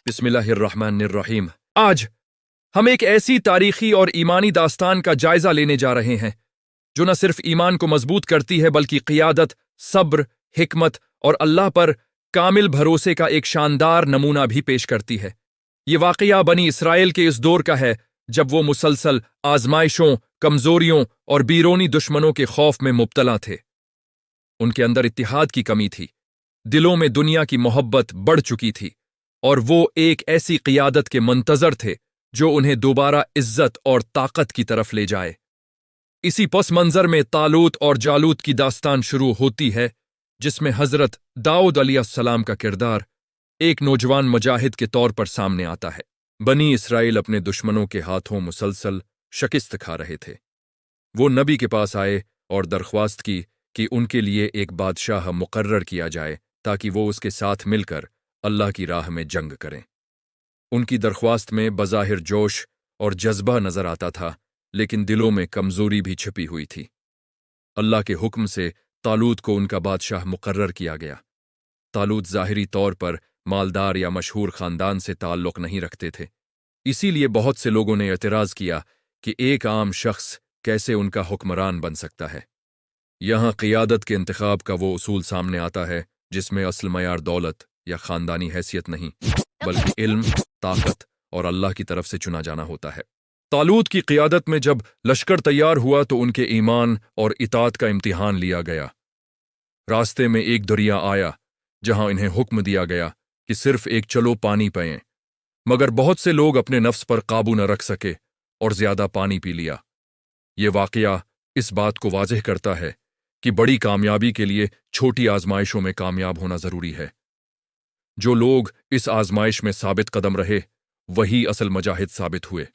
बिस्मिल्लाहिर्रहमानिर्रहीम। आज हम एक ऐसी तारीखी और ईमानी दास्तान का जायजा लेने जा रहे हैं जो न सिर्फ ईमान को मजबूत करती है बल्कि क़ियादत, सब्र, हिकमत और अल्लाह पर कामिल भरोसे का एक शानदार नमूना भी पेश करती है। ये वाक़या बनी इसराइल के इस दौर का है जब वो मुसलसल आजमाइशों, कमजोरियों और बीरोनी दुश्मनों के खौफ में मुब्तला थे। उनके अंदर इत्तिहाद की कमी थी, दिलों में दुनिया की मोहब्बत बढ़ चुकी थी और वो एक ऐसी क़ियादत के मुंतज़र थे जो उन्हें दोबारा इज्जत और ताकत की तरफ ले जाए। इसी पस मंजर में तालूत और जालूत की दास्तान शुरू होती है, जिसमें हजरत दाऊद अलैहिस्सलाम का किरदार एक नौजवान मुजाहिद के तौर पर सामने आता है। बनी इसराइल अपने दुश्मनों के हाथों मुसलसल शिकस्त खा रहे थे। वो नबी के पास आए और दरख्वास्त की कि उनके लिए एक बादशाह मुकर्रर किया जाए ताकि वो उसके साथ मिलकर अल्लाह की राह में जंग करें। उनकी दरख्वास्त में बज़ाहिर जोश और जज्बा नजर आता था, लेकिन दिलों में कमजोरी भी छिपी हुई थी। अल्लाह के हुक्म से तालूत को उनका बादशाह मुकर्रर किया गया। तालूत ज़ाहिरी तौर पर मालदार या मशहूर खानदान से ताल्लुक़ नहीं रखते थे, इसीलिए बहुत से लोगों ने एतराज़ किया कि एक आम शख्स कैसे उनका हुक्मरान बन सकता है। यहाँ क़ियादत के इंतखाब का वो उसूल सामने आता है जिसमें असल मयार दौलत या ख़ानदानी हैसियत नहीं, बल्कि इल्म, ताकत और अल्लाह की तरफ से चुना जाना होता है। तालूत की क़ियादत में जब लश्कर तैयार हुआ तो उनके ईमान और इताअत का इम्तिहान लिया गया। रास्ते में एक दरिया आया जहां इन्हें हुक्म दिया गया कि सिर्फ एक चलो पानी पिएं, मगर बहुत से लोग अपने नफ्स पर काबू न रख सके और ज्यादा पानी पी लिया। ये वाक़या इस बात को वाज़ेह करता है कि बड़ी कामयाबी के लिए छोटी आजमाइशों में कामयाब होना जरूरी है। जो लोग इस आजमाइश में साबित कदम रहे वही असल मुजाहिद साबित हुए।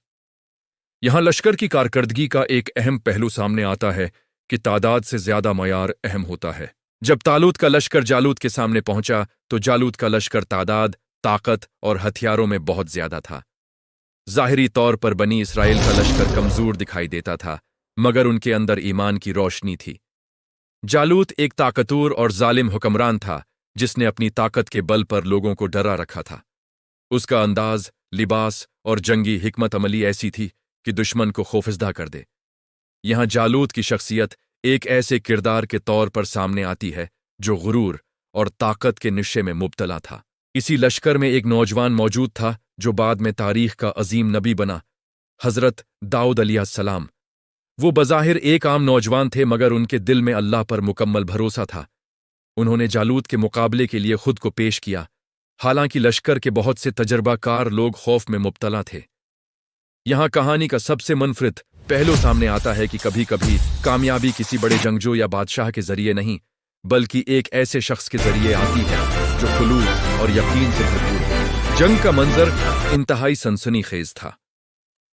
यहां लश्कर की कारकर्दगी का एक अहम पहलू सामने आता है कि तादाद से ज्यादा मयार अहम होता है। जब तालूत का लश्कर जालूत के सामने पहुंचा तो जालूत का लश्कर तादाद, ताकत और हथियारों में बहुत ज्यादा था। जाहिरी तौर पर बनी इसराइल का लश्कर कमजोर दिखाई देता था, मगर उनके अंदर ईमान की रोशनी थी। जालूत एक ताकतवर और जालिम हुक्मरान था जिसने अपनी ताकत के बल पर लोगों को डरा रखा था। उसका अंदाज, लिबास और जंगी हिकमत अमली ऐसी थी कि दुश्मन को खौफजदा कर दे। यहां जालूत की शख्सियत एक ऐसे किरदार के तौर पर सामने आती है जो गुरूर और ताकत के नशे में मुब्तला था। इसी लश्कर में एक नौजवान मौजूद था जो बाद में तारीख का अजीम नबी बना, हजरत दाऊद अलैहिस्सलाम। वो बज़ाहिर एक आम नौजवान थे, मगर उनके दिल में अल्लाह पर मुकम्मल भरोसा था। उन्होंने जालूत के मुकाबले के लिए खुद को पेश किया, हालांकि लश्कर के बहुत से तजर्बाकार लोग खौफ में मुब्तला थे। यहां कहानी का सबसे मुनफरिद पहलू सामने आता है कि कभी कभी कामयाबी किसी बड़े जंगजू या बादशाह के जरिए नहीं, बल्कि एक ऐसे शख्स के जरिए आती है जो खुलूस और यकीन से भरपूर है। जंग का मंजर इंतहाई सनसनीखेज था।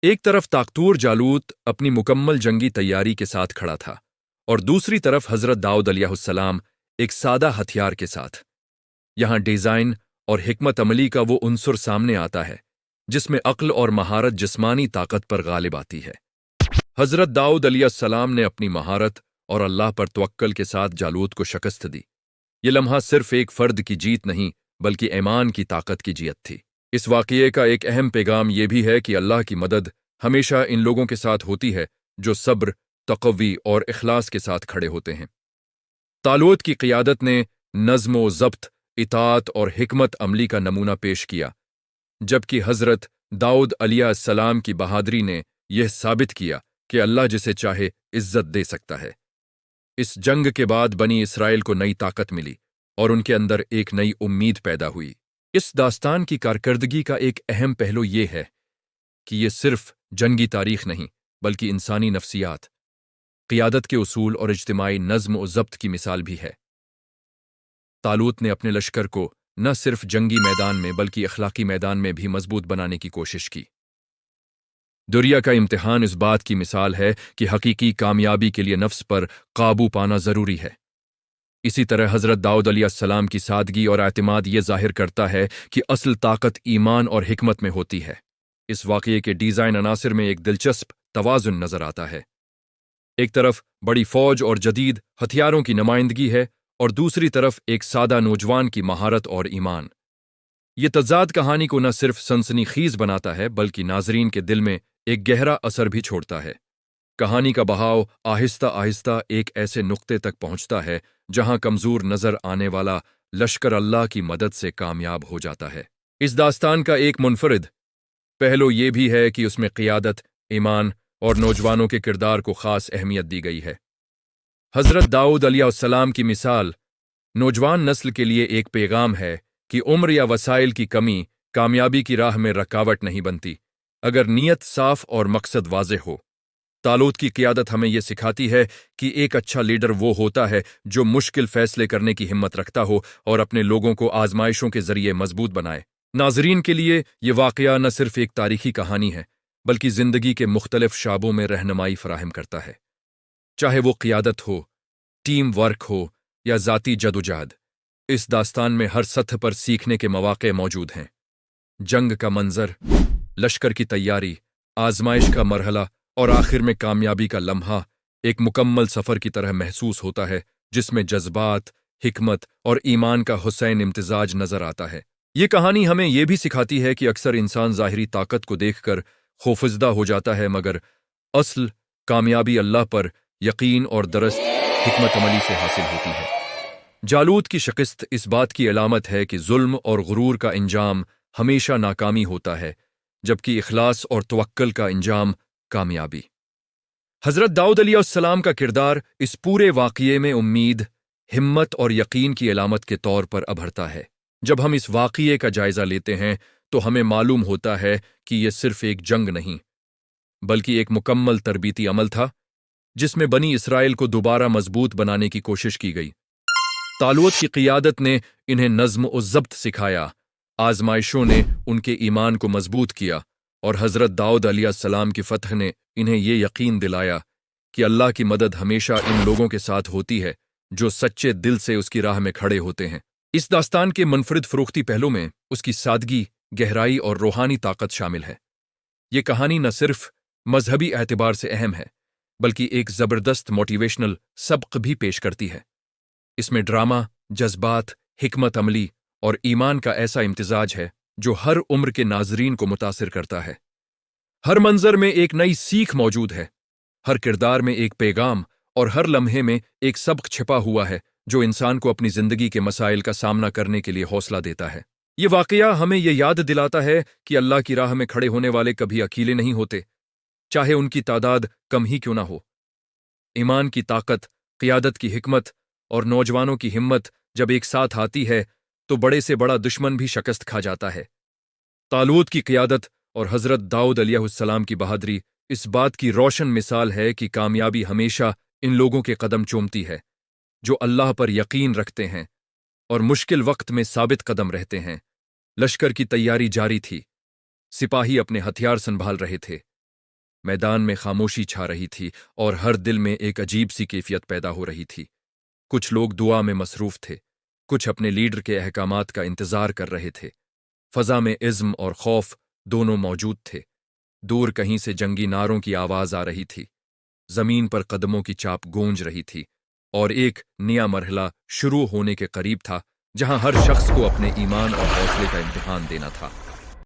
एक तरफ ताकतवर जालूत अपनी मुकम्मल जंगी तैयारी के साथ खड़ा था और दूसरी तरफ हजरत दाऊद अलैहिस्सलाम एक सादा हथियार के साथ। यहां डिजाइन और हिकमत अमली का वो उन्सुर सामने आता है जिसमें अक्ल और महारत जिस्मानी ताकत पर गालिब आती है। हजरत दाऊद अलैहिस्सलाम ने अपनी महारत और अल्लाह पर तवक्कल के साथ जालूत को शिकस्त दी। ये लम्हा सिर्फ एक फर्द की जीत नहीं बल्कि ईमान की ताकत की जीत थी। इस वाक़ये का एक अहम पैगाम यह भी है कि अल्लाह की मदद हमेशा इन लोगों के साथ होती है जो सब्र, तक़वी और इखलास के साथ खड़े होते हैं। तालूत की क़ियादत ने नज़्म, ज़ब्त, इताअत और हिकमत अमली का नमूना पेश किया, जबकि हजरत दाऊद अलैहिस्सलाम की बहादुरी ने यह साबित किया कि अल्लाह जिसे चाहे इज्जत दे सकता है। इस जंग के बाद बनी इसराइल को नई ताकत मिली और उनके अंदर एक नई उम्मीद पैदा हुई। इस दास्तान की कारकर्दगी का एक अहम पहलू यह है कि यह सिर्फ जंगी तारीख नहीं बल्कि इंसानी नफ्सियात, क़ियादत के उसूल और इज्तिमाई नज़्म और ज़ब्त की मिसाल भी है। तालूत ने अपने लश्कर को न सिर्फ जंगी मैदान में बल्कि अखलाकी मैदान में भी मजबूत बनाने की कोशिश की। दुनिया का इम्तिहान इस बात की मिसाल है कि हकीकी कामयाबी के लिए नफ्स पर काबू पाना जरूरी है। इसी तरह हजरत दाऊद अलैहिस्सलाम की सादगी और एतमाद ये जाहिर करता है कि असल ताकत ईमान और हिकमत में होती है। इस वाक़ये के डिज़ाइन अनासिर में एक दिलचस्प तवाज़ुन नजर आता है। एक तरफ बड़ी फौज और जदीद हथियारों की नुमाइंदगी है और दूसरी तरफ एक सादा नौजवान की महारत और ईमान। ये तज़ाद कहानी को न सिर्फ सनसनीखेज बनाता है बल्कि नाजरीन के दिल में एक गहरा असर भी छोड़ता है। कहानी का बहाव आहिस्ता आहिस्ता एक ऐसे नुक्ते तक पहुंचता है जहां कमजोर नजर आने वाला लश्कर अल्लाह की मदद से कामयाब हो जाता है। इस दास्तान का एक मुनफरिद पहलू ये भी है कि उसमें क़ियादत, ईमान और नौजवानों के किरदार को खास अहमियत दी गई है। हज़रत दाऊद अलैहिस्सलाम की मिसाल नौजवान नस्ल के लिए एक पैगाम है कि उम्र या वसाइल की कमी कामयाबी की राह में रुकावट नहीं बनती, अगर नीयत साफ और मकसद वाज़ेह हो। तालूत की क़ियादत हमें यह सिखाती है कि एक अच्छा लीडर वो होता है जो मुश्किल फैसले करने की हिम्मत रखता हो और अपने लोगों को आजमाइशों के जरिए मजबूत बनाए। नाजरीन के लिए ये वाक़या न सिर्फ एक तारीखी कहानी है बल्कि ज़िंदगी के मुख्तलिफ शाबों में रहनुमाई फराहम करता है। चाहे वो क़ियादत हो, टीम वर्क हो या ज़ाती जदोजहद, इस दास्तान में हर सतह पर सीखने के मौक़े मौजूद हैं। जंग का मंजर, लश्कर की तैयारी, आजमाइश का मरहला और आखिर में कामयाबी का लम्हा एक मुकम्मल सफ़र की तरह महसूस होता है जिसमें जज्बात, हिकमत और ईमान का हुसैन इम्तिजाज नजर आता है। ये कहानी हमें यह भी सिखाती है कि अक्सर इंसान ज़ाहिरी ताकत को देखकर खौफजदा हो जाता है, मगर असल कामयाबी अल्लाह पर यकीन और दरस्त हिकमत अमली से हासिल होती है। जालूत की शिकस्त इस बात की अलामत है कि जुल्म और गुरूर का इंजाम हमेशा नाकामी होता है, जबकि इखलास और तवक्कुल का इंजाम कामयाबी। हज़रत दाऊद अलैहिस्सलाम का किरदार इस पूरे वाक़ये में उम्मीद, हिम्मत और यकीन की अलामत के तौर पर अभरता है। जब हम इस वाक़ये का जायज़ा लेते हैं तो हमें मालूम होता है कि यह सिर्फ एक जंग नहीं बल्कि एक मुकम्मल तरबीती अमल था जिसमें बनी इसराइल को दोबारा मजबूत बनाने की कोशिश की गई। तालूत की क़ियादत ने इन्हें नज़्म और ज़ब्त सिखाया, आजमाइशों ने उनके ईमान को मजबूत किया और हज़रत दाऊद अलैहिस्सलाम की फ़तह ने इन्हें ये यकीन दिलाया कि अल्लाह की मदद हमेशा इन लोगों के साथ होती है जो सच्चे दिल से उसकी राह में खड़े होते हैं। इस दास्तान के मुनफरिद फ़रोख्ती पहलू में उसकी सादगी, गहराई और रूहानी ताकत शामिल है। ये कहानी न सिर्फ मजहबी एतबार से अहम है बल्कि एक ज़बरदस्त मोटिवेशनल सबक भी पेश करती है। इसमें ड्रामा, जज्बात, हिकमत अमली और ईमान का ऐसा इम्तिजाज है जो हर उम्र के नाजरीन को मुतासिर करता है। हर मंजर में एक नई सीख मौजूद है, हर किरदार में एक पैगाम और हर लम्हे में एक सबक छिपा हुआ है जो इंसान को अपनी जिंदगी के मसाइल का सामना करने के लिए हौसला देता है। ये वाकया हमें यह याद दिलाता है कि अल्लाह की राह में खड़े होने वाले कभी अकेले नहीं होते, चाहे उनकी तादाद कम ही क्यों ना हो। ईमान की ताकत, क़ियादत की हिकमत और नौजवानों की हिम्मत जब एक साथ आती है तो बड़े से बड़ा दुश्मन भी शिकस्त खा जाता है। तालूत की क़ियादत और हज़रत दाऊद अलैहिस्सलाम की बहादुरी इस बात की रोशन मिसाल है कि कामयाबी हमेशा इन लोगों के कदम चूमती है जो अल्लाह पर यकीन रखते हैं और मुश्किल वक्त में साबित कदम रहते हैं। लश्कर की तैयारी जारी थी, सिपाही अपने हथियार संभाल रहे थे, मैदान में खामोशी छा रही थी और हर दिल में एक अजीब सी कैफियत पैदा हो रही थी। कुछ लोग दुआ में मसरूफ थे, कुछ अपने लीडर के अहकामात का इंतजार कर रहे थे। फजा में इज़्म और खौफ दोनों मौजूद थे। दूर कहीं से जंगी नारों की आवाज आ रही थी, जमीन पर कदमों की चाप गूंज रही थी और एक नया मरहला शुरू होने के करीब था जहां हर शख्स को अपने ईमान और हौसले का इम्तिहान देना था।